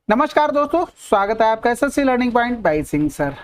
नमस्कार दोस्तों, स्वागत है आपका SSC learning point by Singh sir.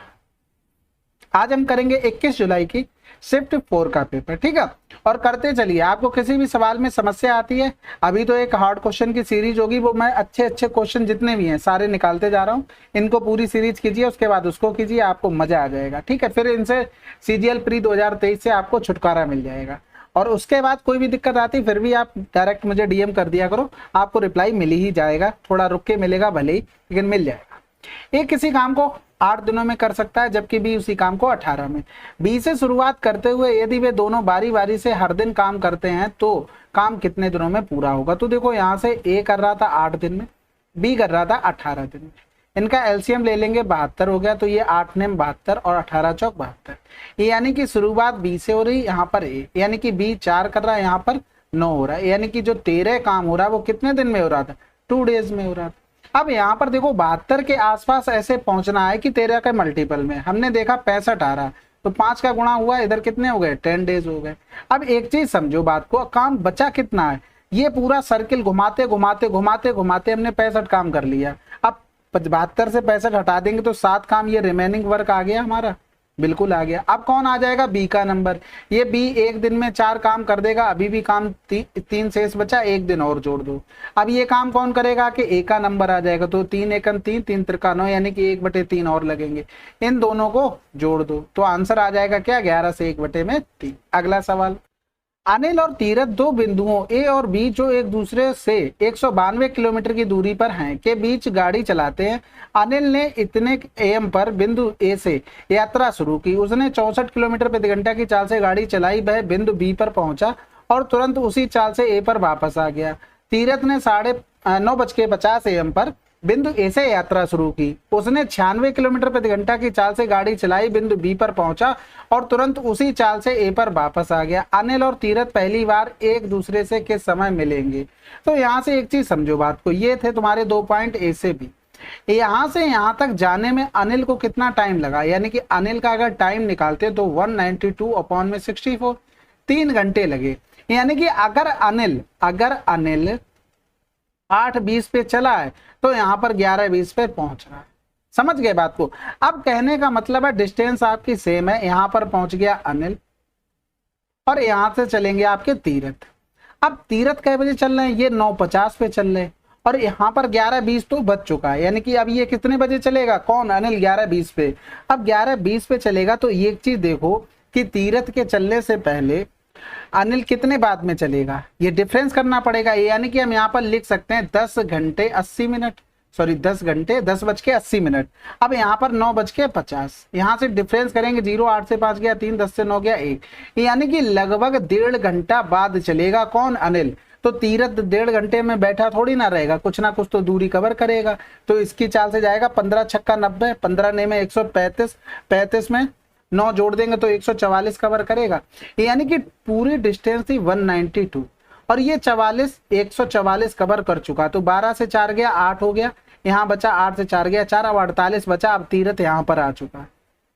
आज हम करेंगे 21 जुलाई की शिफ्ट 4 का पेपर, ठीक है। और करते चलिए, आपको किसी भी सवाल में समस्या आती है, अभी तो एक हार्ड क्वेश्चन की सीरीज होगी, वो मैं अच्छे अच्छे क्वेश्चन जितने भी हैं सारे निकालते जा रहा हूँ। इनको पूरी सीरीज कीजिए, उसके बाद उसको कीजिए, आपको मजा आ जाएगा, ठीक है। फिर इनसे सीजीएल प्री 2023 से आपको छुटकारा मिल जाएगा। और उसके बाद कोई भी दिक्कत आती फिर भी आप डायरेक्ट मुझे डीएम कर दिया करो, आपको रिप्लाई मिल ही जाएगा, थोड़ा रुक के मिलेगा भले ही, लेकिन मिल जाएगा। एक किसी काम को 8 दिनों में कर सकता है, जबकि बी उसी काम को 18 में। बी से शुरुआत करते हुए यदि वे दोनों बारी बारी से हर दिन काम करते हैं तो काम कितने दिनों में पूरा होगा। तो देखो, यहाँ से ए कर रहा था 8 दिन में, बी कर रहा था 18 दिन में। इनका एलसीएम ले लेंगे, 72 हो गया। तो ये 8 नेम 72 और 18 चौक 72। यानी कि शुरुआत बी से हो रही, यहाँ पर ए, यानी कि बी 4 कर रहा है, यहाँ पर 9 हो रहा है। यानी कि जो 13 काम हो रहा है वो कितने दिन में हो रहा था, 2 डेज में हो रहा था। अब यहाँ पर देखो, 72 के आसपास ऐसे पहुंचना है कि 13 के मल्टीपल में। हमने देखा 65 आ रहा, तो 5 का गुणा हुआ, इधर कितने हो गए, 10 डेज हो गए। अब एक चीज समझो बात को, काम बचा कितना है, ये पूरा सर्किल घुमाते घुमाते घुमाते घुमाते हमने 65 काम कर लिया। अब 72 से 65 हटा देंगे तो 7 काम, ये रिमेनिंग वर्क आ गया हमारा, बिल्कुल आ गया। अब कौन आ जाएगा, बी का नंबर। ये बी एक दिन में 4 काम कर देगा, अभी भी काम 3 शेष बचा, 1 दिन और जोड़ दो। अब ये काम कौन करेगा कि ए का नंबर आ जाएगा, तो 3 एकम 3, 3 त्रिका 9, यानी कि 1/3 और लगेंगे। इन दोनों को जोड़ दो तो आंसर आ जाएगा क्या, 11 से 1/3। अगला सवाल, अनिल और तीरथ दो बिंदुओं ए और बी जो एक दूसरे से 192 किलोमीटर की दूरी पर हैं के बीच गाड़ी चलाते हैं। अनिल ने इतने एम पर बिंदु ए से यात्रा शुरू की, उसने 64 किलोमीटर प्रति घंटा की चाल से गाड़ी चलाई, वह बिंदु बी पर पहुंचा और तुरंत उसी चाल से ए पर वापस आ गया। तीरथ ने 9:50 AM पर बिंदु ए से यात्रा शुरू की, उसने 96 किलोमीटर प्रति घंटा की चाल से गाड़ी चलाई, बिंदु बी पर पहुंचा और तुरंत उसी चाल से ए पर वापस आ गया। अनिल और तीरथ पहली बार एक दूसरे से किस समय मिलेंगे। तो यहाँ से एक चीज समझो बात को, ये थे तुम्हारे 2 पॉइंट ए से बी। यहाँ से यहाँ तक जाने में अनिल को कितना टाइम लगा, यानी कि अनिल का अगर टाइम निकालते तो 192/64, 3 घंटे लगे। यानी कि अगर अनिल 8:20 पे चला है तो यहाँ पर 11:20 पे पहुंच रहा है। समझ गए बात को। अब कहने का मतलब है डिस्टेंस आपकी सेम है, यहाँ पर पहुंच गया अनिल और यहाँ से चलेंगे आपके तीरथ। अब तीरथ कै बजे चल रहे हैं, ये 9:50 पे चल रहे हैं और यहाँ पर 11:20 तो बच चुका है। यानी कि अब ये कितने बजे चलेगा, कौन, अनिल, 11:20 पे। अब 11:20 पे चलेगा तो ये चीज देखो कि तीरथ के चलने से पहले अनिल कितने बाद में चलेगा, ये डिफरेंस करना पड़ेगा। यानी कि हम यहाँ पर लिख सकते हैं 10 घंटे 80 मिनट, सॉरी 10 घंटे 10:80। अब यहाँ पर 9:50, यहाँ से डिफरेंस करेंगे 0, 8 से 5 गया 3, 10 से 9 गया 1, यानी कि लगभग 1.5 घंटा बाद चलेगा कौन, अनिल। तो तीरथ 1.5 घंटे में बैठा थोड़ी ना रहेगा, कुछ ना कुछ तो दूरी कवर करेगा। तो इसकी चाल से जाएगा 15 छक्का 90, 15 ने में 135, 35 में 9 जोड़ देंगे तो 144 कवर करेगा। यानी कि पूरी डिस्टेंस थी 192 और ये 144 कवर कर चुका। तो 12 से 4 गया 8 हो गया, यहाँ बचा 8 से 4 गया 4, अब 48 बचा। अब तीरथ यहाँ पर आ चुका है,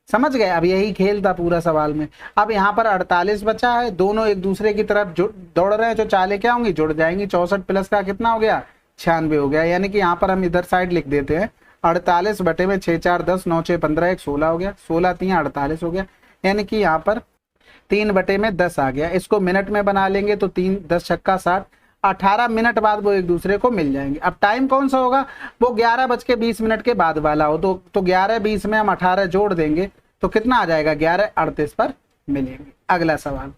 समझ गए। अब यही खेल था पूरा सवाल में। अब यहाँ पर 48 बचा है, दोनों एक दूसरे की तरफ दौड़ रहे हैं, जो चालें क्या होंगी, जुड़ जाएंगी। 64 प्लस का कितना हो गया, 96 हो गया। यानी कि यहाँ पर हम इधर साइड लिख देते हैं 48/6, 4, 10, 9, 6, 15, 1, 16 हो गया, 16 3 48 हो गया। यानी कि यहाँ पर 3/10 आ गया। इसको मिनट में बना लेंगे तो 3 10 छक्का 60, 18 मिनट बाद वो एक दूसरे को मिल जाएंगे। अब टाइम कौन सा होगा, वो 11:20 के बाद वाला हो। तो 11:20 में हम 18 जोड़ देंगे तो कितना आ जाएगा, 11:38 पर मिलेंगे। अगला सवाल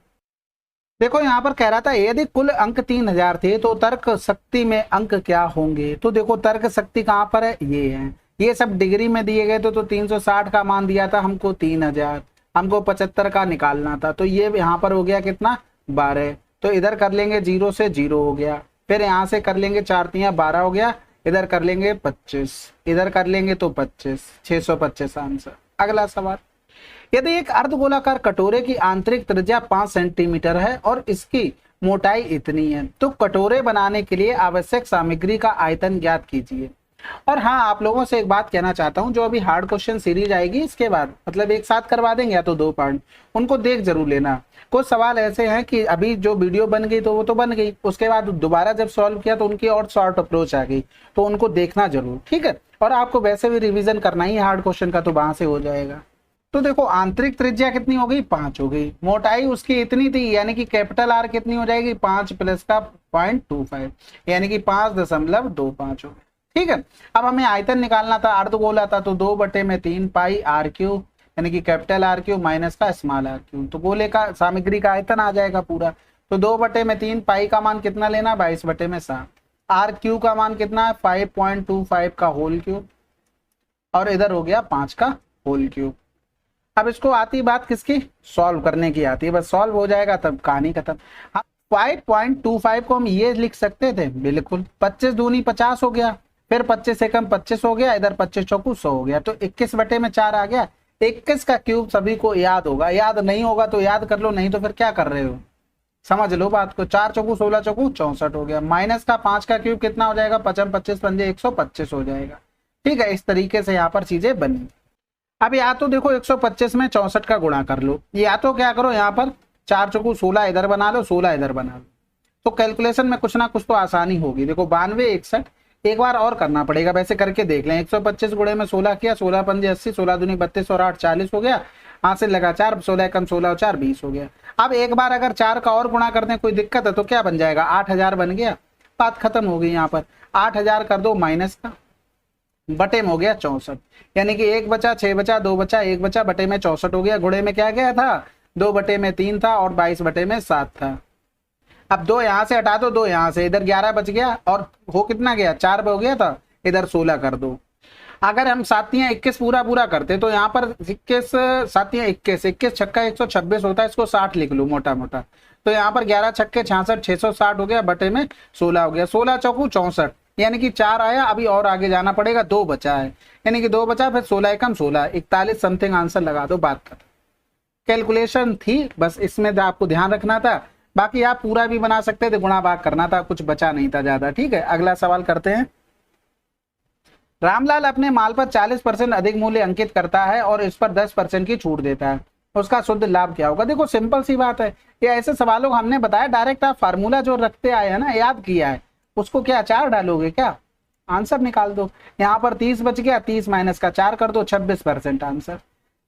देखो, यहाँ पर कह रहा था यदि कुल अंक 3000 थे तो तर्क शक्ति में अंक क्या होंगे। तो देखो, तर्क शक्ति कहाँ पर है, ये है। ये सब डिग्री में दिए गए तो 360 का मान दिया था हमको, 3000, हमको 75 का निकालना था। तो ये यहाँ पर हो गया कितना, 12। तो इधर कर लेंगे 0 से 0 हो गया, फिर यहाँ से कर लेंगे 4 3 12 हो गया, इधर कर लेंगे 25, इधर कर लेंगे तो 25, 625 आंसर। अगला सवाल, यदि एक अर्धगोलाकार कटोरे की आंतरिक त्रिज्या 5 सेंटीमीटर है और इसकी मोटाई इतनी है तो कटोरे बनाने के लिए आवश्यक सामग्री का आयतन ज्ञात कीजिए। और हाँ, आप लोगों से एक बात कहना चाहता हूँ, जो अभी हार्ड क्वेश्चन सीरीज आएगी इसके बाद, मतलब एक साथ करवा देंगे या तो 2 पार्ट, उनको देख जरूर लेना। कुछ सवाल ऐसे हैं कि अभी जो वीडियो बन गई तो वो तो बन गई, उसके बाद दोबारा जब सॉल्व किया तो उनकी और शॉर्ट अप्रोच आ गई, तो उनको देखना जरूर, ठीक है। और आपको वैसे भी रिवीजन करना ही हार्ड क्वेश्चन का, तो वहां से हो जाएगा। तो देखो, आंतरिक त्रिज्या कितनी हो गई, 5 हो गई। मोटाई उसकी इतनी थी, यानी कि कैपिटल आर कितनी हो जाएगी, 5 प्लस का 0.25, यानी कि 5.25 हो गई, ठीक है। अब हमें आयतन निकालना था, अर्धगोला था, तो 2/3 पाई आर क्यू, यानी कि कैपिटल आर क्यू माइनस का स्मॉल आर क्यू, तो गोले का सामग्री का आयतन आ जाएगा पूरा। तो 2/3, पाई का मान कितना लेना, 22/7, आर क्यू का मान कितना है 5.25 का होल क्यूब, और इधर हो गया 5 का होल क्यूब। अब इसको आती बात किसकी, सॉल्व करने की आती है, बस सॉल्व हो जाएगा तब कहानी खत्म। 5.25 को हम ये लिख सकते थे, बिल्कुल। 25 दूनी 50 हो गया, फिर 25 से कम 25 हो गया, इधर 25 चौकू 100 हो गया, तो 21/4 आ गया। 21 का क्यूब सभी को याद होगा, याद नहीं होगा तो याद कर लो, नहीं तो फिर क्या कर रहे हो, समझ लो बात को। 4 चौकू 16 चौकू 64 हो गया, माइनस का 5 का क्यूब कितना हो जाएगा, 55 25 पंजे 125 हो जाएगा, ठीक है। इस तरीके से यहाँ पर चीजें बनी। अब या तो देखो 125 में 64 का गुणा कर लो, या तो क्या करो यहाँ पर 4 चौकू 16 इधर बना लो, 16 इधर बना लो, तो कैलकुलेशन में कुछ ना कुछ तो आसानी होगी। देखो 92 61, एक बार और करना पड़ेगा, वैसे करके देख लें। 125 गुणे में 16 किया, 16 पंजे 80, 16 दूनी 32 और 8 40 हो गया। हाथ से लगा 4, 16 कम 16 और 4 20 हो गया। अब एक बार अगर 4 का और गुणा करने कोई दिक्कत है तो क्या बन जाएगा, 8000 बन गया, बात खत्म हो गई। यहाँ पर 8000 कर दो माइनस का, बटे में हो गया 64, यानी कि 1 बचा 6 बचा 2 बचा 1 बचा, बटे में 64 हो गया। गुणे में क्या गया था, 2/3 था और 22/7 था। अब 2 यहाँ से हटा दो, 2 यहाँ से, इधर 11 बच गया, और हो कितना गया 4 हो गया था, इधर 16 कर दो। अगर हम 7 21 पूरा पूरा करते तो यहाँ पर 21 7 21, 21 छक्का 126 होता है, इसको 60 लिख लो मोटा मोटा, तो यहाँ पर 11 छक्के 66, 660 हो गया, बटे में 16 हो गया, 16 चौकू 64, यानी कि 4 आया। अभी और आगे जाना पड़ेगा, 2 बचा है, यानी कि 2 बचा, फिर 16 एकम 16, 41 समथिंग आंसर लगा दो, बात कर। कैलकुलेशन थी, बस इसमें आपको ध्यान रखना था, बाकी आप पूरा भी बना सकते थे, गुणा भाग करना था, कुछ बचा नहीं था ज्यादा, ठीक है। अगला सवाल करते हैं। रामलाल अपने माल पर 40% अधिक मूल्य अंकित करता है और इस पर 10% की छूट देता है, उसका शुद्ध लाभ क्या होगा। देखो सिंपल सी बात है, ये ऐसे सवालों को हमने बताया, डायरेक्ट आप फार्मूला जो रखते आए हैं ना, याद किया है, उसको क्या 4 डालोगे क्या, आंसर निकाल दो। यहाँ पर 30 बच गया, 30 माइनस का 4 कर दो, 26% आंसर।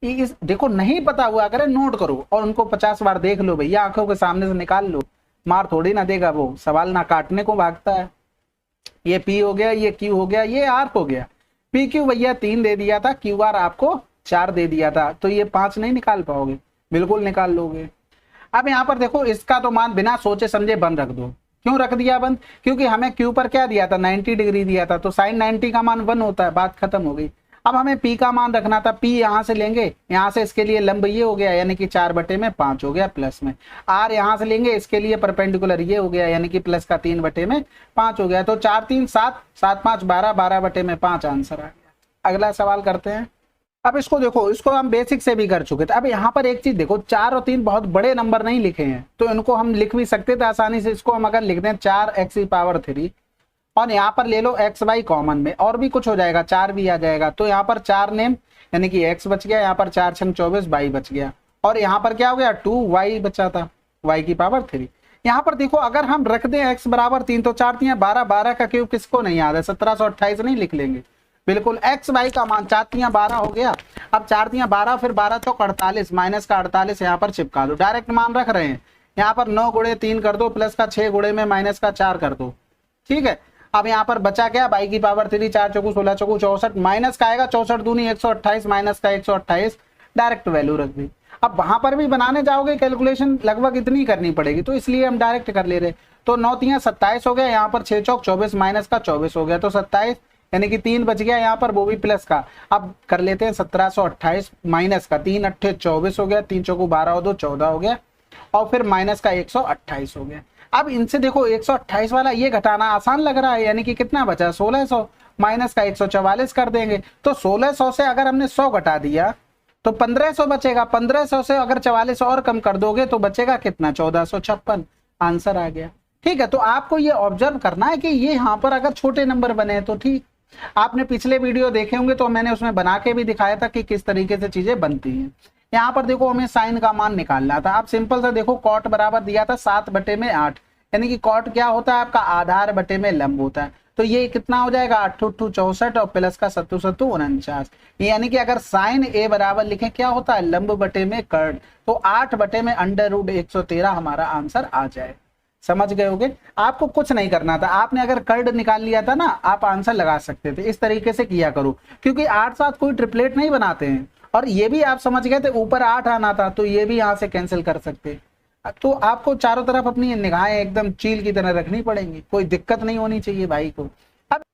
इस देखो नहीं पता हुआ करे नोट करो और उनको 50 बार देख लो भैया, आंखों के सामने से निकाल लो, मार थोड़ी ना देगा वो, सवाल ना काटने को भागता है। ये पी हो गया, ये क्यू हो गया, ये आर हो गया। पी क्यू भैया 3 दे दिया था, क्यू आर आपको 4 दे दिया था, तो ये 5 नहीं निकाल पाओगे, बिल्कुल निकाल लोगे। अब यहाँ पर देखो इसका तो मान बिना सोचे समझे बंद रख दो। क्यों रख दिया बंद, क्योंकि हमें क्यू पर क्या दिया था 90 डिग्री दिया था, तो साइन 90 का मान 1 होता है, बात खत्म हो गई। अब हमें पी का मान रखना था, पी यहाँ से लेंगे, यहाँ से इसके लिए लंब ये हो गया, यानी कि 4/5 हो गया, प्लस में आर यहाँ से लेंगे, इसके लिए परपेंडिकुलर ये हो गया, यानी कि प्लस का 3/5 हो गया, तो 4 3 7 7 5 12, 12/5 आंसर आ गया। अगला सवाल करते हैं। अब इसको देखो, इसको हम बेसिक से भी कर चुके थे। अब यहाँ पर एक चीज देखो, 4 और 3 बहुत बड़े नंबर नहीं लिखे हैं, तो इनको हम लिख भी सकते थे आसानी से। इसको हम अगर लिख दें 4x⁻³ और यहाँ पर ले लो xy कॉमन में, और भी कुछ हो जाएगा, 4 भी आ जाएगा, तो यहाँ पर 4 नेम, यानी कि x बच गया, यहाँ पर 4 छंग 24 y बच गया, और यहाँ पर क्या हो गया 2y बचा था, y⁻3। यहाँ पर देखो अगर हम रख दें x = 3 तो 4 3 12, 12 का क्यूब किसको नहीं याद है, 1728 नहीं लिख लेंगे, बिल्कुल। x y का मान 4 3 12 हो गया। अब 4 3 12, फिर 12 चौक 48, माइनस का 48 यहाँ पर चिपका दो, डायरेक्ट मान रख रहे हैं। यहाँ पर 9 गुणे 3 कर दो, प्लस का 6 गुणे में माइनस का 4 कर दो, ठीक है। अब यहाँ पर बचा क्या, y⁻3, 4 चौकू 16 चौकू 64, माइनस का आएगा 64 दूनी 128, माइनस का 128, डायरेक्ट वैल्यू रख दी। अब वहां पर भी बनाने जाओगे कैलकुलेशन लगभग इतनी करनी पड़ेगी, तो इसलिए हम डायरेक्ट कर ले रहे। तो 9 3 27 हो गया, यहाँ पर 6 चौक 24, माइनस का 24 हो गया, तो 27, यानी कि 3 बच गया यहाँ पर, वो भी प्लस का। अब कर लेते हैं 1728 माइनस का 3 8 24 हो गया, 3 चौकू 12 और 2 14 हो गया, और फिर माइनस का 128 हो गया। अब इनसे देखो 128 वाला ये घटाना आसान लग रहा है, यानी कि कितना बचा 1600, माइनस का 144 कर देंगे, तो 1600 से अगर हमने 100 घटा दिया तो 1500 बचेगा, 1500 से अगर 44 और कम कर दोगे तो बचेगा कितना 1456, आंसर आ गया। ठीक है, तो आपको ये ऑब्जर्व करना है कि ये यहाँ पर अगर छोटे नंबर बने तो ठीक, आपने पिछले वीडियो देखे होंगे तो मैंने उसमें बना के भी दिखाया था कि किस तरीके से चीजें बनती हैं। यहाँ पर देखो हमें साइन का मान निकालना था। आप सिंपल सा देखो कॉट बराबर दिया था 7/8, यानी कि कॉट क्या होता है आपका आधार बटे में लंब होता है। तो ये कितना हो जाएगा 8 × 64 और प्लस का 7 × 49, यानी कि अगर साइन ए बराबर लिखें क्या होता है लंब बटे में कर्ण, तो 8/√113 हमारा आंसर आ जाए। समझ गए होगे। आपको कुछ नहीं करना था, आपने अगर कर्ण निकाल लिया था ना आप आंसर लगा सकते थे। इस तरीके से किया करो, क्योंकि 8 साथ कोई ट्रिपलेट नहीं बनाते हैं। और ये भी आप समझ गए थे ऊपर 8 आना था, तो ये भी यहाँ से कैंसिल कर सकते। तो आपको चारों तरफ अपनी निगाहें एकदम चील की तरह रखनी पड़ेंगी, कोई दिक्कत नहीं होनी चाहिए भाई को।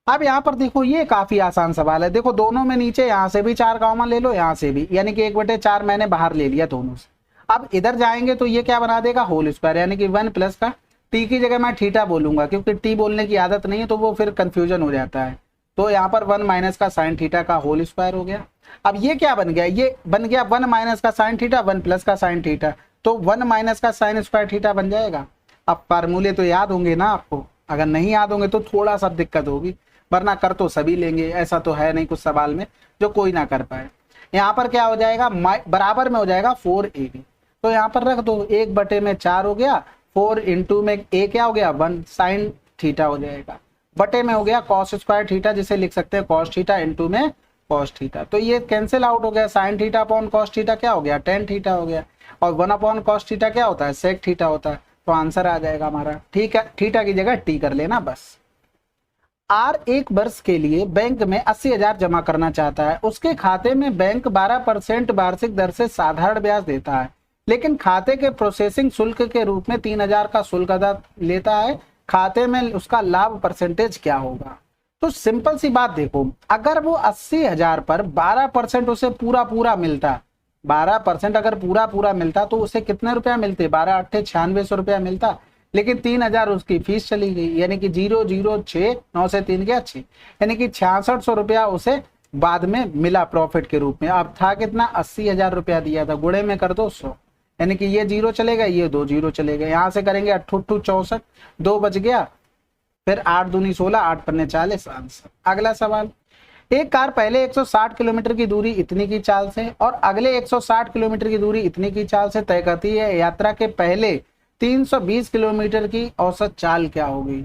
अब यहाँ पर देखो ये काफी आसान सवाल है। देखो दोनों में नीचे यहाँ से भी 4 कॉमन ले लो, यहाँ से भी, यानी कि 1/4 मैंने बाहर ले लिया दोनों से। अब इधर जाएंगे तो ये क्या बना देगा होल स्क्वायर, यानी कि 1 प्लस का टी की जगह मैं थीटा बोलूंगा, क्योंकि टी बोलने की आदत नहीं है तो वो फिर कंफ्यूजन हो जाता है। तो यहाँ पर 1 माइनस का साइन थीटा का होल स्क्वायर हो गया। अब ये क्या बन गया, ये बन गया 1 माइनस का साइन थीटा 1 प्लस का साइन थीटा, तो 1 माइनस का साइन स्क्वायर थीटा बन जाएगा। अब फार्मूले तो याद होंगे ना आपको, अगर नहीं याद होंगे तो थोड़ा सा दिक्कत होगी, वरना कर तो सभी लेंगे। ऐसा तो है नहीं कुछ सवाल में जो कोई ना कर पाए। यहाँ पर क्या हो जाएगा बराबर में हो जाएगा 4ab, तो यहाँ पर रख दो 1/4 हो गया, 4 इंटू में a क्या हो गया 1 साइन थीटा हो जाएगा, बटे में हो गया कॉस स्क्वायर थीटा, जिसे लिख सकते हैं कॉस थीटा, इंटू में कॉस थीटा। तो ये कैंसिल आउट हो गया, sine theta upon cos theta क्या हो गया tan थीटा हो गया, और 1 अपॉन कॉस थीटा क्या होता है सेक थीटा होता है। तो आंसर आ जाएगा हमारा, ठीक है, थीटा की जगह टी कर लेना बस। आर एक वर्ष के लिए बैंक में 80,000 जमा करना चाहता है। उसके खाते में बैंक 12% वार्षिक दर से साधारण ब्याज देता है, लेकिन खाते के प्रोसेसिंग शुल्क के रूप में 3,000 का शुल्क अदा लेता है। खाते में उसका लाभ परसेंटेज क्या होगा। तो सिंपल सी बात देखो, अगर वो 80,000 पर 12% उसे पूरा मिलता, 12% अगर पूरा मिलता तो उसे कितने रुपया मिलते, 12 8 9600 रुपया मिलता, लेकिन 3,000 उसकी फीस चली गई, यानी कि 006 9 से 3 गया 6, यानी कि 6600 रुपया उसे बाद में मिला प्रॉफिट के रूप में। अब था कितना 80,000 रुपया दिया था, गुणे में कर दो 100, यानी कि ये 0 चलेगा, ये 2 0 चलेगा। यहाँ से करेंगे 8 8 64, 2 बच गया, फिर 8 दूनी 16, 8 पन्ने 40 आंसर। अगला सवाल, एक कार पहले 160 किलोमीटर की दूरी इतनी की चाल से और अगले 160 किलोमीटर की दूरी इतनी की चाल से तय करती है। यात्रा के पहले 320 किलोमीटर की औसत चाल क्या होगी।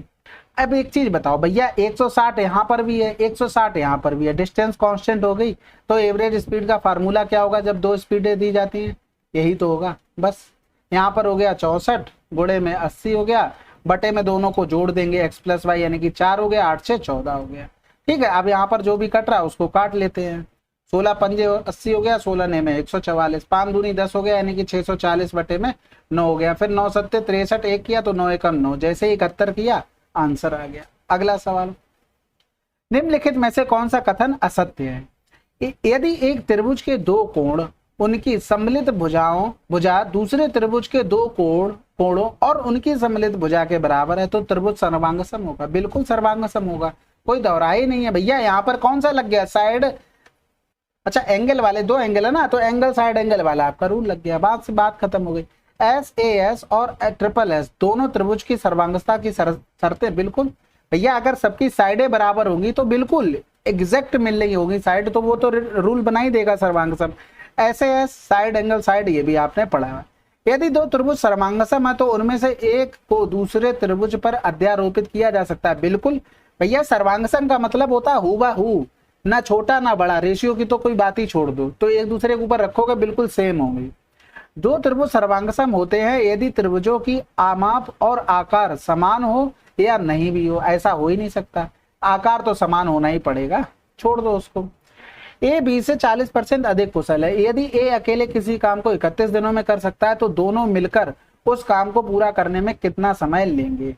अब एक चीज बताओ भैया, 160 यहाँ पर भी है, 160 यहाँ पर भी है, डिस्टेंस कांस्टेंट हो गई, तो एवरेज स्पीड का फार्मूला क्या होगा जब 2 स्पीडें दी जाती हैं, यही तो होगा बस। यहाँ पर हो गया 64, गुणे में 80 हो गया, बटे में दोनों को जोड़ देंगे x + y, यानी कि 4 हो गया, 8 से 14 हो गया। ठीक है, अब यहाँ पर जो भी कट रहा है उसको काट लेते हैं। 16 पंजे 80 हो गया, 16 ने में 144, 5 दूनी 10 हो गया, यानी कि 640 बटे में 9 हो गया, फिर 9 सत्ते 63 एक किया तो 9 एकम 9, जैसे ही 71 किया आंसर आ गया। अगला सवाल, निम्नलिखित में से कौन सा कथन असत्य है। यदि एक त्रिभुज के 2 कोण उनकी सम्मिलित भुजा दूसरे त्रिभुज के 2 कोणों और उनकी सम्मिलित भुजा के बराबर है तो त्रिभुज सर्वांगसम होगा। बिल्कुल सर्वांगसम होगा, कोई दोहराई नहीं है भैया। यहाँ पर कौन सा लग गया साइड, अच्छा एंगल वाले 2 एंगल है ना, तो एंगल साइड एंगल वाला आपका रूल लग गया, बात से बात खत्म हो गई। SAS और SSS दोनों त्रिभुज की सर्वांगता की शर्तें बिल्कुल भैया, अगर सबकी साइडें बराबर होंगी तो बिल्कुल एग्जैक्ट मिल रही होगी साइड, तो वो तो रूल बना ही देगा सर्वांगसम। SAS साइड एंगल साइड, ये भी आपने पढ़ा है। यदि 2 त्रिभुज सर्वांगसम है तो उनमें से एक को दूसरे त्रिभुज पर अध्यारोपित किया जा सकता है। बिल्कुल भैया, सर्वांगसम का मतलब होता है हूबहू, ना छोटा ना बड़ा, रेशियो की तो कोई बात ही छोड़ दो, तो एक दूसरे के ऊपर रखोगे बिल्कुल सेम होंगे। 2 त्रिभुज सर्वांगसम होते हैं यदि त्रिभुजों की आमाप और आकार समान हो या नहीं भी हो। ऐसा हो ही नहीं सकता, आकार तो समान होना ही पड़ेगा, छोड़ दो उसको। A B से 40% अधिक कुशल है। यदि A अकेले किसी काम को 31 दिनों में कर सकता है तो दोनों मिलकर उस काम को पूरा करने में कितना समय लेंगे।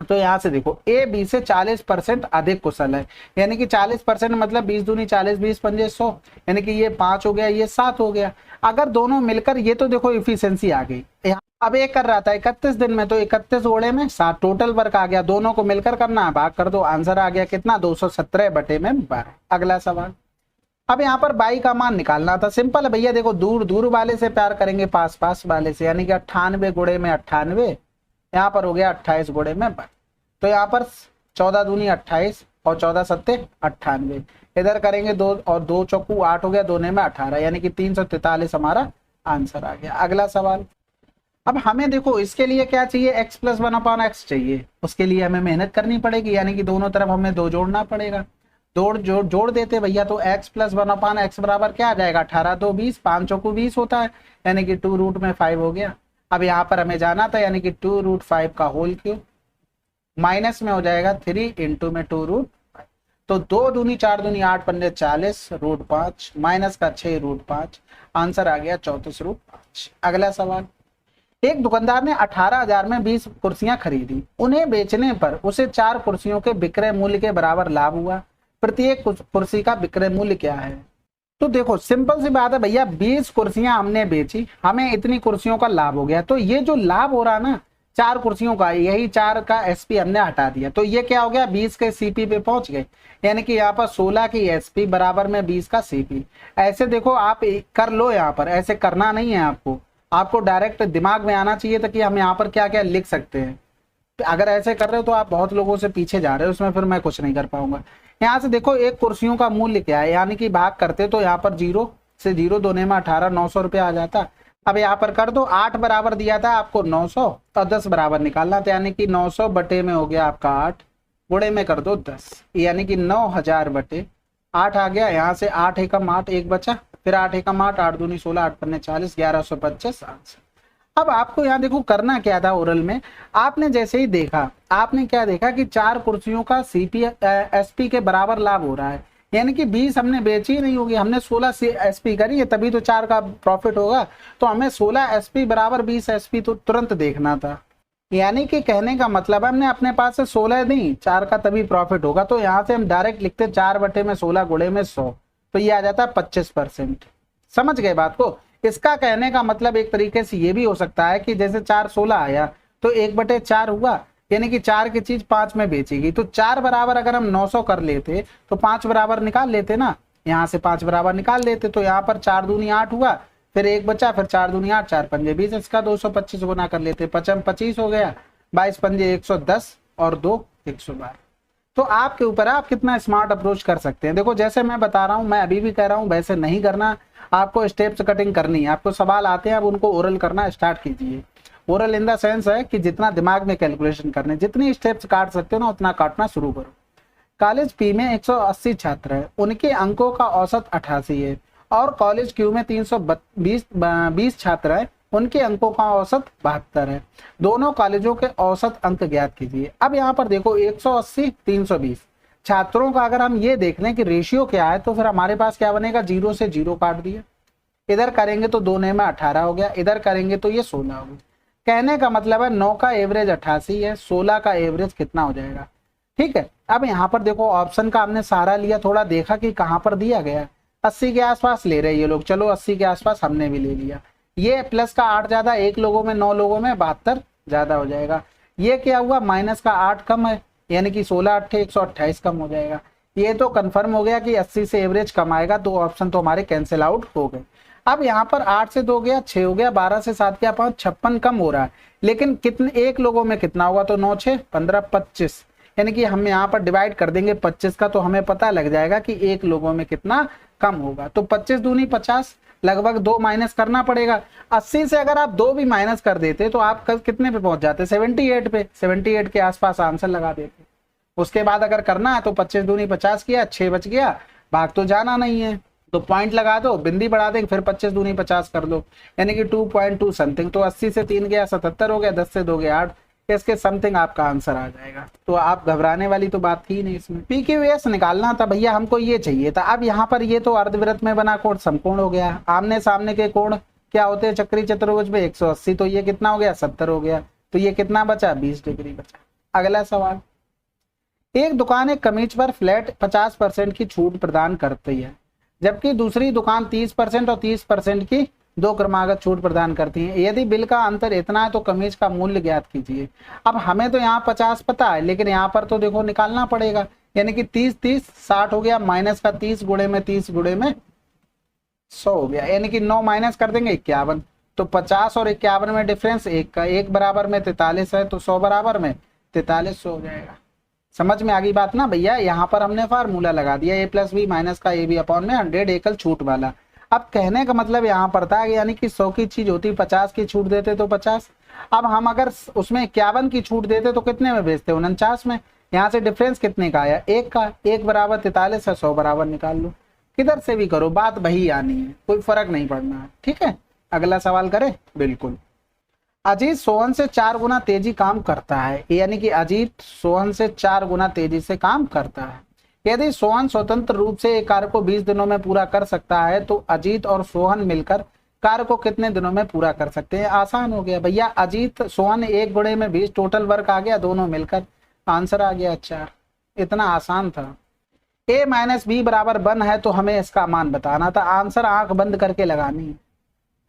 तो यहाँ से देखो A B से 40% अधिक कुशल है, यानी कि 40% मतलब 20 दूनी 40, 20 पंजे 100, यानी कि ये 5 हो गया, ये 7 हो गया। अगर दोनों मिलकर, ये तो देखो इफिशियंसी आ गई। अब एक कर रहा था 31 दिन में, तो 31 गोड़े में 7 टोटल वर्क आ गया, दोनों को मिलकर करना है, भाग कर दो, आंसर आ गया कितना 217 बटे में 12। अगला सवाल, अब यहाँ पर बाई का मान निकालना था। सिंपल है भैया, देखो दूर दूर वाले से प्यार करेंगे पास पास वाले से, यानी कि 98 गुणे में 98, यहाँ पर हो गया 28 गुणे में 12, तो यहाँ पर 14 दूनी 28, और 14 सत्ते 98। इधर करेंगे 2 और 2 चौकू 8 हो गया, 2 में 18, यानी कि 343 हमारा आंसर आ गया। अगला सवाल, अब हमें देखो इसके लिए क्या चाहिए, x प्लस 1/x चाहिए। उसके लिए हमें मेहनत करनी पड़ेगी, यानी कि दोनों तरफ हमें 2 जोड़ना पड़ेगा। जोड़ देते भैया, तो x प्लस 1/x बराबर क्या आ जाएगा, 18 2 20, 5 चौकू 20 होता है, यानी कि 2 रूट में 5 हो गया। अब यहाँ पर हमें जाना था, यानी कि 2 रूट 5 का होल क्यूब, माइनस में हो जाएगा 3 इंटू में 2 रूट 5, तो 2 दूनी 4 दूनी 8 पंजे 40 रूट 5 माइनस का 6 रूट 5, आंसर आ गया 34 रूट 5। अगला सवाल, एक दुकानदार ने 18,000 में 20 कुर्सियां खरीदी, उन्हें बेचने पर उसे 4 कुर्सियों के विक्रय मूल्य के बराबर लाभ हुआ, प्रत्येक कुर्सी का विक्रय मूल्य क्या है। तो देखो सिंपल सी बात है भैया, 20 कुर्सियां हमने बेची, हमें इतनी कुर्सियों का लाभ हो गया, तो ये जो लाभ हो रहा है ना 4 कुर्सियों का, यही 4 का एसपी हमने हटा दिया, तो ये क्या हो गया, 20 के सीपी पे पहुंच गए, यानी कि यहाँ पर 16 की एसपी बराबर में 20 का सीपी। ऐसे देखो आप कर लो, यहाँ पर ऐसे करना नहीं है आपको डायरेक्ट दिमाग में आना चाहिए था कि हम यहाँ पर क्या क्या लिख सकते हैं। अगर ऐसे कर रहे हो तो आप बहुत लोगों से पीछे जा रहे हो, उसमें फिर मैं कुछ नहीं कर पाऊंगा। यहाँ से देखो एक कुर्सियों का मूल्य क्या है, यानी कि भाग करते तो यहाँ पर 0 से 0 2 में 18, 900 रुपया आ जाता। अब यहाँ पर कर दो, 8 बराबर दिया था आपको 900 और 10 बराबर निकालना था, यानी कि 900 बटे में हो गया आपका 8, गुणे में कर दो 10, यानी कि 9000 बटे 8 आ गया। यहाँ से 8 एकम 8, 1 बचा, फिर 8 एकम 8, 8 दूनी 16, 8 पंजे 40, 1125 आंसर। अब आपको यहाँ देखो करना क्या था, ओरल में आपने जैसे ही देखा, आपने क्या देखा कि 4 कुर्सियों का सीपी एसपी के बराबर लाभ हो रहा है, यानी कि 20 हमने बेची नहीं होगी, हमने 16 से एसपी करी है, तभी तो 4 का प्रॉफिट होगा, तो हमें 16 एसपी बराबर 20 एसपी तो तुरंत देखना था। यानी कि कहने का मतलब हमने अपने पास से 16 दी, 4 का तभी प्रॉफिट होगा, तो यहाँ से हम डायरेक्ट लिखते 4 बटे में 16 गुणे में 100, तो ये आ जाता है 25%। समझ गए बात को। इसका कहने का मतलब एक तरीके से ये भी हो सकता है कि जैसे 4 16 आया तो 1/4 हुआ, यानी कि 4 की चीज 5 में बेचेगी, तो 4 बराबर अगर हम 900 कर लेते तो 5 बराबर निकाल लेते ना, यहाँ से 5 बराबर निकाल लेते, तो यहाँ पर 4 दूनी 8 हुआ, फिर 1 बचा, फिर 4 दूनी 8, 4 पंजे 20, इसका 225 गुना कर लेते, 5 25 हो गया, 22 पंजे 110 और 2 112। तो आपके ऊपर आप कितना स्मार्ट अप्रोच कर सकते हैं। देखो जैसे मैं बता रहा हूं, मैं अभी भी कह रहा हूं, वैसे नहीं करना, आपको स्टेप्स कटिंग करनी है। आपको सवाल आते हैं, अब उनको ओरल करना स्टार्ट कीजिए। ओरल इन द सेंस है कि जितना दिमाग में कैलकुलेशन करने, जितनी स्टेप्स काट सकते हो ना उतना काटना शुरू करो। कॉलेज पी में 180 छात्र है, उनके अंकों का औसत 88 है, और कॉलेज क्यू में 320 छात्र है, उनके अंकों का औसत 72 है। दोनों कॉलेजों के औसत अंक ज्ञात कीजिए। अब यहाँ पर देखो 180 320 छात्रों का अगर हम ये देख लें कि रेशियो क्या है, तो फिर हमारे पास क्या बनेगा, 0 से 0 काट दिया, इधर करेंगे तो 2 में 18 हो गया, इधर करेंगे तो ये 16 हो गया। कहने का मतलब है 9 का एवरेज 88 है, 16 का एवरेज कितना हो जाएगा। ठीक है, अब यहाँ पर देखो ऑप्शन का हमने सहारा लिया, थोड़ा देखा कि कहाँ पर दिया गया, 80 के आसपास ले रहे ये लोग, चलो 80 के आसपास हमने भी ले लिया। ये प्लस का 8 ज्यादा, 1 लोगों में 9 लोगों में 72 ज्यादा हो जाएगा। ये क्या हुआ, माइनस का 8 कम है, यानी कि 16 8 128 कम हो जाएगा। ये तो कंफर्म हो गया कि 80 से एवरेज कम आएगा, 2 ऑप्शन तो हमारे कैंसिल आउट हो गए। अब यहाँ पर 8 से 2 गया 6 हो गया, 12 से 7 गया 5, 56 कम हो रहा है, लेकिन कितने 1 लोगों में कितना होगा, तो 9 6 15 25, यानी कि हम यहाँ पर डिवाइड कर देंगे 25 का, तो हमें पता लग जाएगा कि 1 लोगों में कितना कम होगा। तो 25 दूनी 50, लगभग 2 माइनस करना पड़ेगा। 80 से अगर आप 2 भी माइनस कर देते तो आप कितने पे पहुंच जाते, 78 पे, 78 के आसपास आंसर लगा देते। उसके बाद अगर करना है तो 25 दूनी 50 किया, 6 बच गया, भाग तो जाना नहीं है, तो पॉइंट लगा दो, बिंदी बढ़ा देंगे, फिर 25 दूनी 50 कर दो, यानी कि 2.2 समथिंग। तो 80 से 3 गया 77 हो गया, 10 से 2 गया 8, इसके समथिंग आपका आंसर आ जाएगा। तो आप घबराने वाली तो बात थी नहीं इसमें। PQS निकालना था भैया, हमको ये चाहिए था। अब यहाँ पर ये तो अर्धवृत्त में बना कोण समकोण हो गया, आमने सामने के कोण क्या होते हैं चक्री चतुर्भुज में, 180, तो ये कितना हो गया 70 हो गया, तो ये कितना बचा 20 डिग्री बचा। अगला सवाल, एक दुकान एक कमीज पर फ्लैट 50% की छूट प्रदान करती है, जबकि दूसरी दुकान 30% और 30% की 2 क्रमागत छूट प्रदान करती है। यदि बिल का अंतर इतना है तो कमीज का मूल्य ज्ञात कीजिए। अब हमें तो यहाँ 50 पता है, लेकिन यहाँ पर तो देखो निकालना पड़ेगा, यानी कि 30 30 60 हो गया, माइनस का 30 गुणे में 30 गुणे में 100 हो गया, यानी कि 9 माइनस कर देंगे 51, तो 50 और 51 में डिफरेंस 1 का, 1 बराबर में 43 है, तो 100 बराबर में 4300 हो जाएगा। समझ में आ गई बात ना भैया। यहाँ पर हमने फार्मूला लगा दिया ए प्लस बी माइनस का ए बी अपॉन में 100 एकल छूट वाला। अब कहने का मतलब यहाँ पर था यानी कि 100 की चीज होती 50 की छूट देते तो 50। अब हम अगर उसमें 51 की छूट देते तो कितने में बेचते, 49 में। यहाँ से डिफरेंस कितने का आया, 1 का। 1 बराबर 43 है, 100 बराबर निकाल लो। किधर से भी करो बात वही आनी है, कोई फर्क नहीं पड़ना है। ठीक है, अगला सवाल करें। बिल्कुल। अजीत सोहन से 4 गुना तेजी काम करता है, यानी कि अजीत सोहन से 4 गुना तेजी से काम करता है। यदि सोहन स्वतंत्र रूप से एक कार्य को 20 दिनों में पूरा कर सकता है तो अजीत और सोहन मिलकर कार्य को कितने दिनों में पूरा कर सकते हैं। आसान हो गया भैया, अजीत सोहन 1 गुणे में 20 टोटल वर्क आ गया, दोनों मिलकर आंसर आ गया 4। इतना आसान था। a माइनस बी बराबर 1 है तो हमें इसका मान बताना था। आंसर आंख बंद करके लगानी है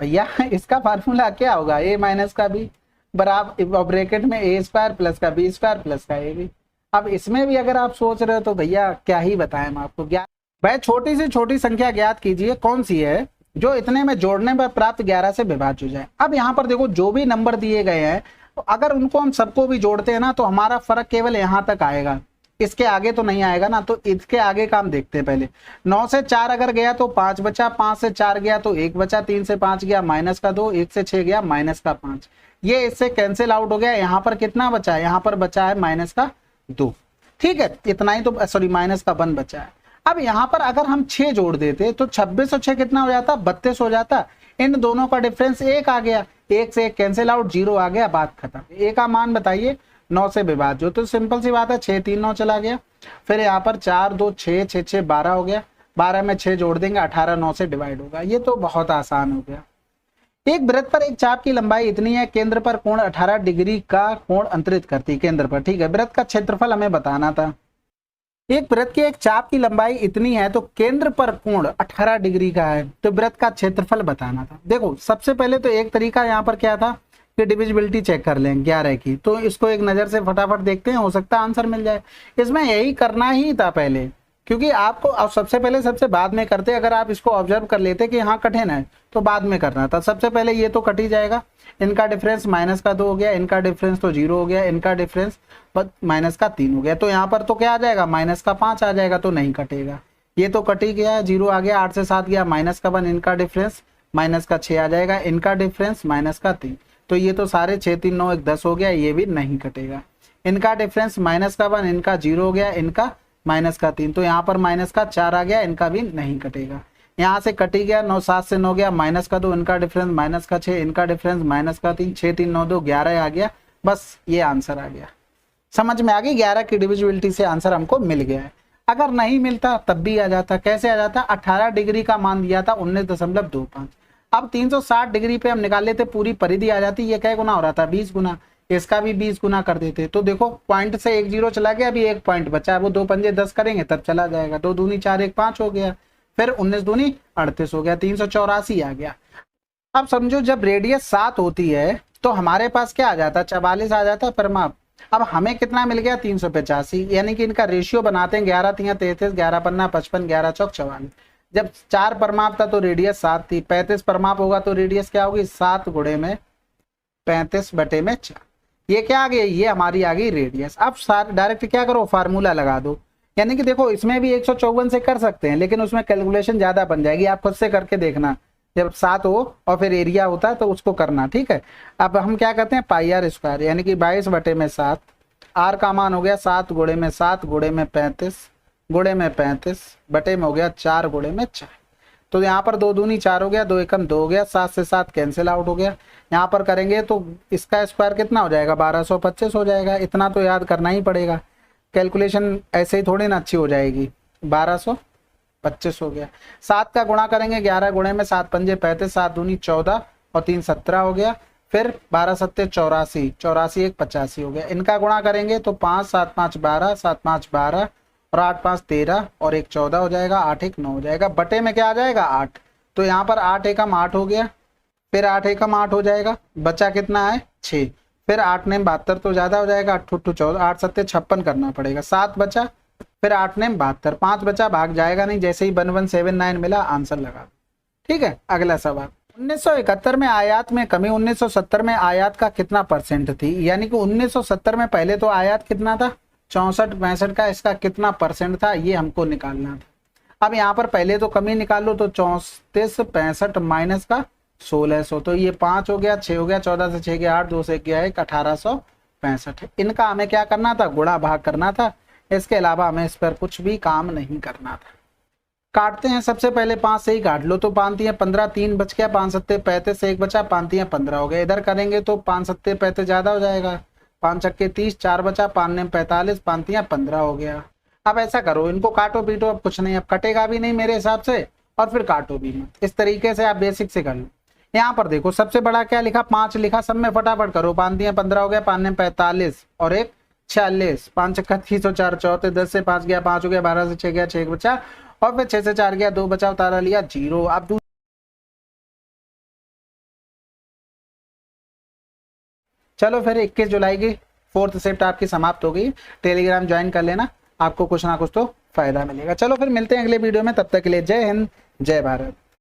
भैया। इसका फार्मूला क्या होगा, a माइनस का बी बराबर ब्रैकेट में a स्क्वायर प्लस का बी स्क्वायर प्लस का ए बी। अब इसमें भी अगर आप सोच रहे हो तो भैया क्या ही बताएं हम आपको। भाई छोटी से छोटी संख्या ज्ञात कीजिए, कौन सी है जो इतने में जोड़ने पर प्राप्त 11 से विभाज्य हो जाए। अब यहाँ पर देखो जो भी नंबर दिए गए हैं तो अगर उनको हम सबको भी जोड़ते हैं ना तो हमारा फर्क केवल यहाँ तक आएगा, इसके आगे तो नहीं आएगा ना। तो इसके आगे का हम देखते हैं पहले। 9 से 4 अगर गया तो 5 बचा, 5 से 4 गया तो 1 बचा, 3 से 5 गया माइनस का 2, 1 से 6 गया माइनस का 5। ये इससे कैंसिल आउट हो गया। यहाँ पर कितना बचा है, यहाँ पर बचा है माइनस का 2। ठीक है, इतना ही तो, सॉरी माइनस का 1 बचा है। अब यहाँ पर अगर हम 6 जोड़ देते तो 26 और 6 कितना हो जाता, 32 हो जाता। इन दोनों का डिफरेंस 1 आ गया, 1 से 1 कैंसिल आउट, 0 आ गया, बात खत्म। ए का मान बताइए 9 से विभाज्य, तो सिंपल सी बात है 6 3 9 चला गया। फिर यहाँ पर 4 2 6 6 6 12 हो गया, 12 में 6 जोड़ देंगे 18, 9 से डिवाइड होगा। ये तो बहुत आसान हो गया। एक वृत्त पर एक चाप की लंबाई इतनी है, केंद्र पर कोण 18 डिग्री का कोण अंतरित करती है केंद्र पर। ठीक है, वृत्त का क्षेत्रफल हमें बताना था। एक वृत्त की एक चाप की लंबाई इतनी है तो केंद्र पर कोण 18 डिग्री का है, तो वृत्त का क्षेत्रफल बताना था। देखो सबसे पहले तो एक तरीका यहाँ पर क्या था कि डिविजिबिलिटी चेक कर लें 11 की, तो इसको एक नजर से फटाफट देखते हैं, हो सकता है आंसर मिल जाए। इसमें यही करना ही था पहले, क्योंकि आपको अब सबसे पहले सबसे बाद में करते। अगर आप इसको ऑब्जर्व कर लेते कि हाँ कठिन है तो बाद में करना था। सबसे पहले ये तो कट ही जाएगा, इनका डिफरेंस माइनस का 2 हो गया, इनका डिफरेंस तो 0 हो गया, इनका डिफरेंस माइनस का 3 हो गया। तो यहाँ पर तो क्या आ जाएगा, माइनस का 5 आ जाएगा, तो नहीं कटेगा। ये तो कट ही गया, 0 आ गया, 8 से 7 गया माइनस का 1, इनका डिफरेंस माइनस का 6 आ जाएगा, इनका डिफरेंस माइनस का 3। तो ये तो सारे 6 3 9 1 10 हो गया, ये भी नहीं कटेगा। इनका डिफरेंस माइनस का 1, इनका 0 हो गया, इनका माइनस का 3, तो यहाँ पर माइनस का 4 आ गया, इनका भी नहीं कटेगा। यहाँ से कट ही गया, 9 7 से 9 गया माइनस का 2, इनका डिफरेंस माइनस का 6, इनका डिफरेंस माइनस का 3, 6 3 9 2 11 आ गया। बस ये आंसर आ गया। समझ में आ गई, 11 की डिविजिबिलिटी से आंसर हमको मिल गया है। अगर नहीं मिलता तब भी आ जाता। कैसे आ जाता, 18 डिग्री का मान दिया था 19.25। अब 360 डिग्री पे हम निकाल लेते, पूरी परिधि आ जाती। ये क्या गुना हो रहा था, 20 गुना, इसका भी 20 गुना कर देते। तो देखो पॉइंट से 1 0 चला गया, अभी 1 पॉइंट बचा है, वो 2 पंजे 10 करेंगे तब चला जाएगा। 2 दूनी 4 1 5 हो गया, फिर 19 दूनी 38 हो गया, 384 आ गया। अब समझो जब रेडियस 7 होती है तो हमारे पास क्या आ जाता, 44 आ जाता परिमाप। अब हमें कितना मिल गया, 385, यानी कि इनका रेशियो बनाते हैं 11 3 33, 11 पन्ना 55, 11 चौक 44। जब 4 परमाप था तो रेडियस 7 थी, 35 परमाप होगा तो रेडियस क्या होगी, 7 गुणे में 35 बटे में 4। ये क्या आ गई, ये हमारी आ गई रेडियस। अब डायरेक्ट क्या करो, फार्मूला लगा दो। यानी कि देखो इसमें भी 154 से कर सकते हैं, लेकिन उसमें कैलकुलेशन ज्यादा बन जाएगी, आप खुद से करके देखना। जब 7 हो और फिर एरिया होता है तो उसको करना। ठीक है, अब हम क्या करते हैं, पाई आर स्क्वायर, यानी कि 22 बटे में 7। आर का मान हो गया 7 गुणे में 7 गुणे में 35 गुणे में 35 बटे में हो गया 4 गुणे में 4। तो यहाँ पर 2 दूनी 4 हो गया, 2 एकम 2 हो गया, 7 से 7 कैंसिल आउट हो गया। यहाँ पर करेंगे तो इसका स्क्वायर कितना हो जाएगा, 1225 हो जाएगा। इतना तो याद करना ही पड़ेगा, कैलकुलेशन ऐसे ही थोड़ी ना अच्छी हो जाएगी। 1225 हो गया। 7 का गुणा करेंगे, 11 गुणे में 7 पंजे 35, 7 दूनी 14 और 3 17 हो गया। फिर 12 सत्ते 84, 84 1 85 हो गया। इनका गुणा करेंगे तो 5 7 5 12, 7 5 12 और 8 5 13 और 1 14 हो जाएगा, 8 1 9 हो जाएगा। बटे में क्या आ जाएगा, 8। तो यहाँ पर 8 एकम 8 हो गया, फिर 8 एकम 8 हो जाएगा, बचा कितना है 6, फिर 8 ने 72 तो ज्यादा हो जाएगा, 8 2 14, 8 सत्ते 56 करना पड़ेगा, 7 बचा, फिर 8 ने 72, 5 बचा, भाग जाएगा नहीं, जैसे ही 1179 मिला आंसर लगा। ठीक है, अगला सवाल। 1971 में आयात में कमी 1970 में आयात का कितना परसेंट थी। यानी कि 1970 में पहले तो आयात कितना था, 64 65 का इसका कितना परसेंट था ये हमको निकालना था। अब यहाँ पर पहले तो कमी निकाल लो, तो 34 65 माइनस का 1600, तो ये 5 हो गया, 6 हो गया, 14 से 6 गया 8, 2 से गया 1, 1865। इनका हमें क्या करना था, गुणा भाग करना था। इसके अलावा हमें इस पर कुछ भी काम नहीं करना था। काटते हैं, सबसे पहले 5 से ही काट लो, तो 5 तियां 15, 3 बच गया, 5 सत्ते 35, 1 बचा, 5 तियां 15 हो गया। इधर करेंगे तो 5 सत्ते 35 ज्यादा हो जाएगा, 5 छक्के 30, 4 बचा, 5 ने 45, 5 तियां 15 हो गया। अब ऐसा करो, इनको काटो पीटो, अब कुछ नहीं, अब कटेगा भी नहीं मेरे हिसाब से, और फिर काटो भी मत। इस तरीके से आप बेसिक से कर लो। यहाँ पर देखो सबसे बड़ा क्या लिखा, 5 लिखा, सब में फटाफट करो। 5 तियां 15 हो गया, 5 ने 45 और 1 46, 5 छक्का 30 और 4 34, 10 से 5 गया 5 हो गया, 12 से 6 गया 6 बचा, और फिर 6 से 4 गया 2 बचा, उतारा लिया 0। अब चलो फिर 21 जुलाई की 4th शिफ्ट आपकी समाप्त हो गई। टेलीग्राम ज्वाइन कर लेना, आपको कुछ ना कुछ तो फायदा मिलेगा। चलो फिर मिलते हैं अगले वीडियो में, तब तक के लिए जय हिंद जय भारत।